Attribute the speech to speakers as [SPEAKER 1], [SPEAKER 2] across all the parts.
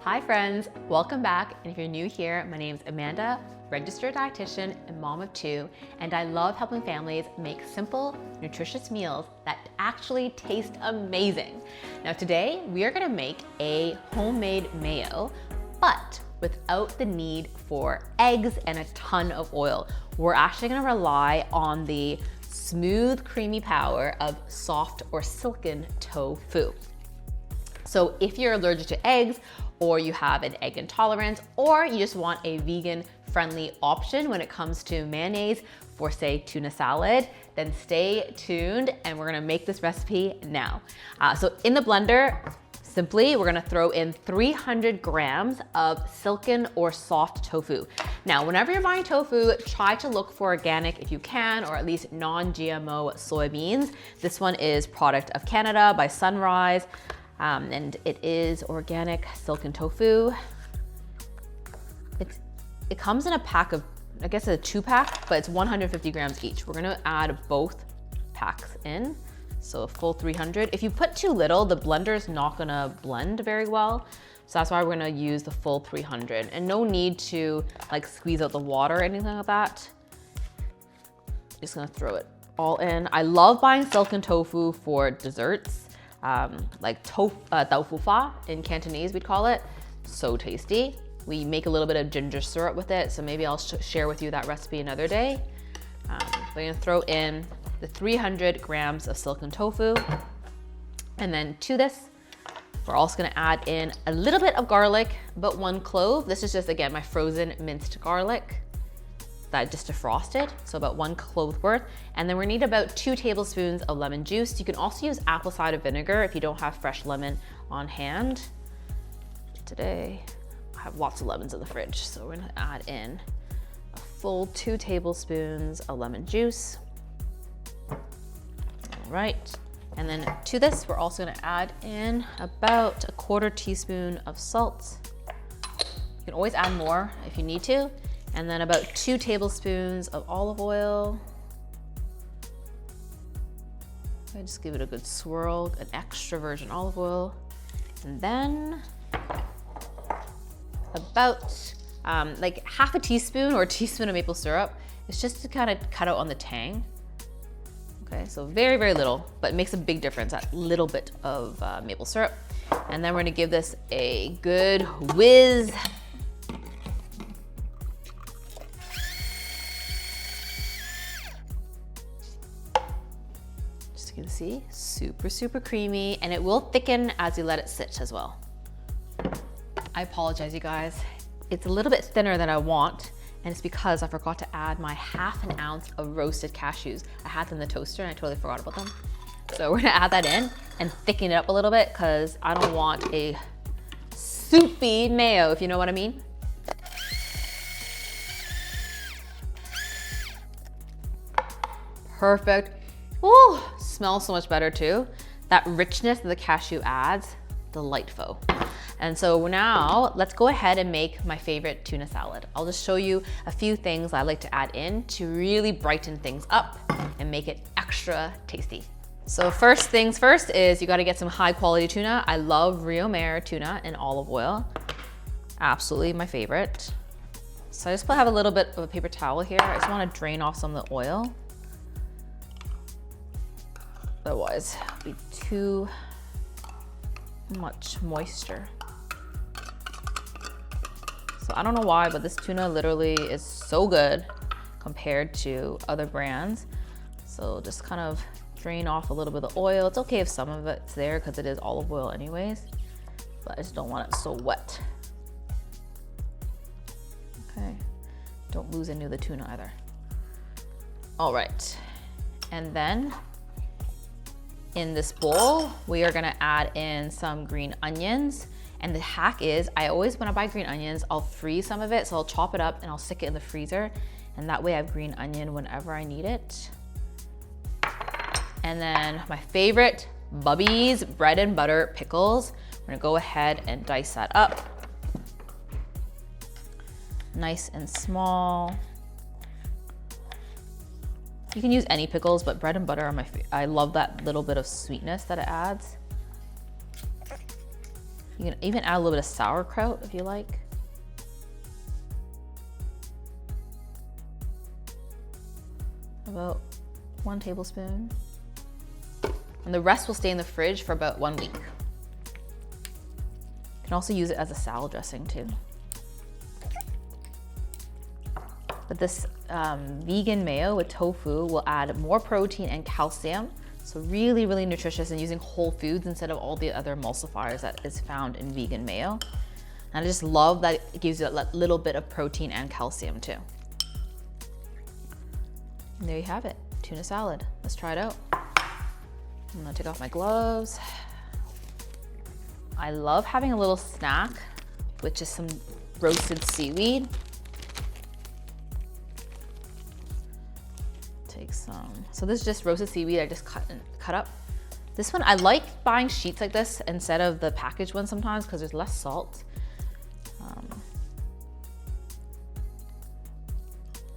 [SPEAKER 1] Hi friends, welcome back. And if you're new here, my name is Amanda, registered dietitian and mom of two, and I love helping families make simple, nutritious meals that actually taste amazing. Now today, we are gonna make a homemade mayo, but without the need for eggs and a ton of oil. We're actually gonna rely on the smooth, creamy power of soft or silken tofu. So if you're allergic to eggs, or you have an egg intolerance, or you just want a vegan-friendly option when it comes to mayonnaise for, say, tuna salad, then stay tuned and we're gonna make this recipe now. So in the blender, simply, we're gonna throw in 300 grams of silken or soft tofu. Now, whenever you're buying tofu, try to look for organic if you can, or at least non-GMO soybeans. This one is product of Canada by Sunrise. And it is organic silken tofu. It comes in a pack of, I guess it's a 2-pack, but it's 150 grams each. We're gonna add both packs in, so a full 300. If you put too little, the blender is not gonna blend very well. So that's why we're gonna use the full 300. And no need to like squeeze out the water or anything like that. Just gonna throw it all in. I love buying silken tofu for desserts. Like tofu fa in Cantonese, we'd call it. So tasty. We make a little bit of ginger syrup with it, so maybe I'll share with you that recipe another day. We're gonna throw in the 300 grams of silken tofu. And then to this, we're also gonna add in a little bit of garlic, but 1 clove. This is just, again, my frozen minced garlic that I just defrosted, so about 1 clove worth. And then we need about 2 tablespoons of lemon juice. You can also use apple cider vinegar if you don't have fresh lemon on hand. Today, I have lots of lemons in the fridge, so we're gonna add in a full 2 tablespoons of lemon juice. All right, and then to this, we're also gonna add in about 1/4 teaspoon of salt. You can always add more if you need to. And then about 2 tablespoons of olive oil. I just give it a good swirl, an extra virgin olive oil. And then about like 1/2 teaspoon or a teaspoon of maple syrup. It's just to kind of cut out on the tang. Okay, so very, very little, but it makes a big difference, that little bit of maple syrup. And then we're gonna give this a good whiz. You can see, super, super creamy, and it will thicken as you let it sit as well. I apologize, you guys. It's a little bit thinner than I want, and it's because I forgot to add my 1/2 ounce of roasted cashews. I had them in the toaster and I totally forgot about them. So we're gonna add that in and thicken it up a little bit because I don't want a soupy mayo, if you know what I mean. Perfect. Ooh, smells so much better too. That richness that the cashew adds, delightful. And so now let's go ahead and make my favorite tuna salad. I'll just show you a few things I like to add in to really brighten things up and make it extra tasty. So first things first is you gotta get some high quality tuna. I love Rio Mare tuna in olive oil. Absolutely my favorite. So I just have a little bit of a paper towel here. I just wanna drain off some of the oil. Otherwise, it'll be too much moisture. So I don't know why, but this tuna literally is so good compared to other brands. So just kind of drain off a little bit of oil. It's okay if some of it's there because it is olive oil anyways, but I just don't want it so wet. Okay, don't lose any of the tuna either. All right, and then in this bowl, we are gonna add in some green onions. And the hack is, when I buy green onions, I'll freeze some of it. So I'll chop it up and I'll stick it in the freezer. And that way I have green onion whenever I need it. And then my favorite, Bubby's bread and butter pickles. We're gonna go ahead and dice that up. Nice and small. You can use any pickles, but bread and butter are my favorite. I love that little bit of sweetness that it adds. You can even add a little bit of sauerkraut if you like. About 1 tablespoon. And the rest will stay in the fridge for about 1 week. You can also use it as a salad dressing too. But this vegan mayo with tofu will add more protein and calcium. So really, really nutritious, and using whole foods instead of all the other emulsifiers that is found in vegan mayo. And I just love that it gives you that little bit of protein and calcium too. And there you have it, tuna salad. Let's try it out. I'm gonna take off my gloves. I love having a little snack with just some roasted seaweed. Take some. So this is just roasted seaweed I just cut up. This one, I like buying sheets like this instead of the packaged one sometimes because there's less salt.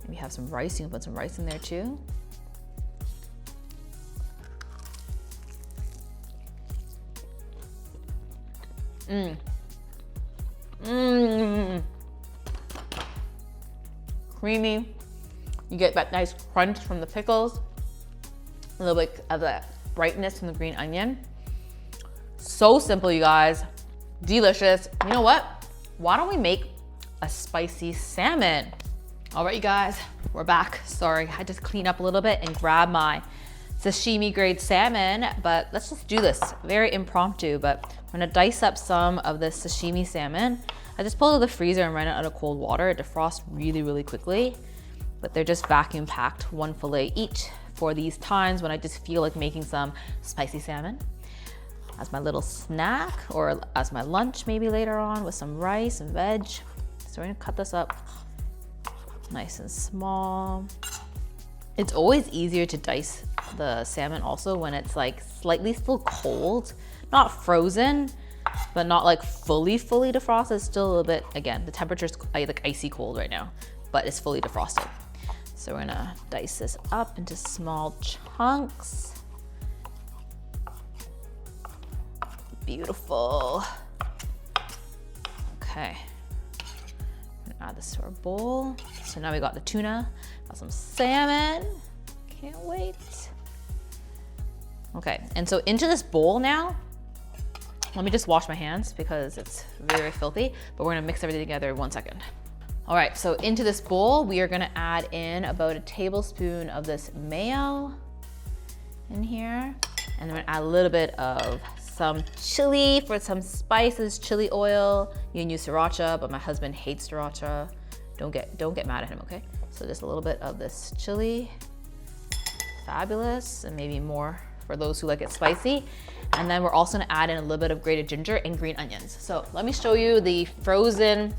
[SPEAKER 1] Maybe have some rice, you can put some rice in there too. Creamy. You get that nice crunch from the pickles, a little bit of that brightness from the green onion. So simple, you guys. Delicious. You know what? Why don't we make a spicy salmon? All right, you guys, we're back. Sorry, I just clean up a little bit and grab my sashimi grade salmon, but let's just do this. Very impromptu, but I'm gonna dice up some of this sashimi salmon. I just pulled it out of the freezer and ran it out of cold water. It defrosts really, really quickly, but they're just vacuum packed, 1 fillet each for these times when I just feel like making some spicy salmon as my little snack or as my lunch maybe later on with some rice and veg. So we're gonna cut this up nice and small. It's always easier to dice the salmon also when it's like slightly still cold, not frozen, but not like fully defrosted. It's still a little bit, again, the temperature's like icy cold right now, but it's fully defrosted. So we're gonna dice this up into small chunks. Beautiful. Okay. Add this to our bowl. So now we got the tuna, got some salmon. Can't wait. Okay, and so into this bowl now, let me just wash my hands because it's very filthy, but we're gonna mix everything together in 1 second. All right, so into this bowl, we are gonna add in about a tablespoon of this mayo in here. And then we're gonna add a little bit of some chili for some spices, chili oil. You can use sriracha, but my husband hates sriracha. Don't get mad at him, okay? So just a little bit of this chili. Fabulous, and maybe more for those who like it spicy. And then we're also gonna add in a little bit of grated ginger and green onions. So let me show you the frozen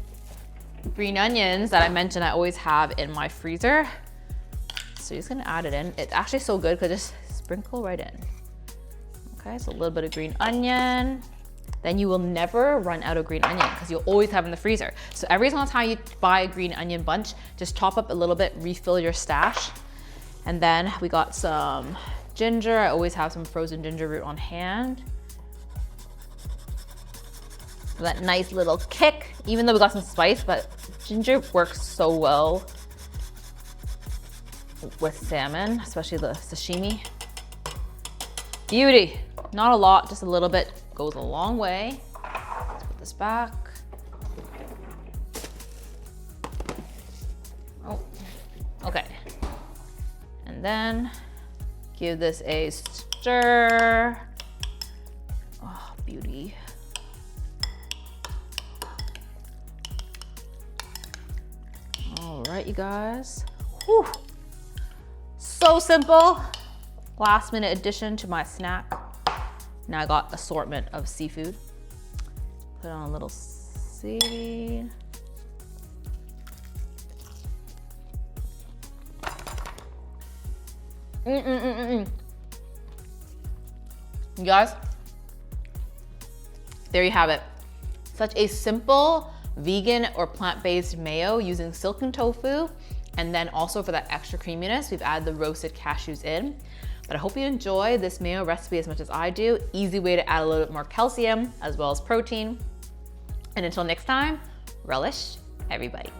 [SPEAKER 1] green onions that I mentioned I always have in my freezer. So you're just gonna add it in. It's actually so good because just sprinkle right in. Okay, so a little bit of green onion. Then you will never run out of green onion because you'll always have in the freezer. So every single time you buy a green onion bunch, just chop up a little bit, refill your stash. And then we got some ginger. I always have some frozen ginger root on hand. That nice little kick, even though we got some spice, but ginger works so well with salmon, especially the sashimi. Beauty. Not a lot, just a little bit goes a long way. Let's put this back. Oh, okay. And then give this a stir. Oh, beauty. All right, you guys. Whew. So simple. Last minute addition to my snack. Now I got assortment of seafood. Put on a little seaweed. You guys, there you have it. Such a simple vegan or plant-based mayo using silken tofu. And then also for that extra creaminess, we've added the roasted cashews in. But I hope you enjoy this mayo recipe as much as I do. Easy way to add a little bit more calcium as well as protein. And until next time, relish, everybody.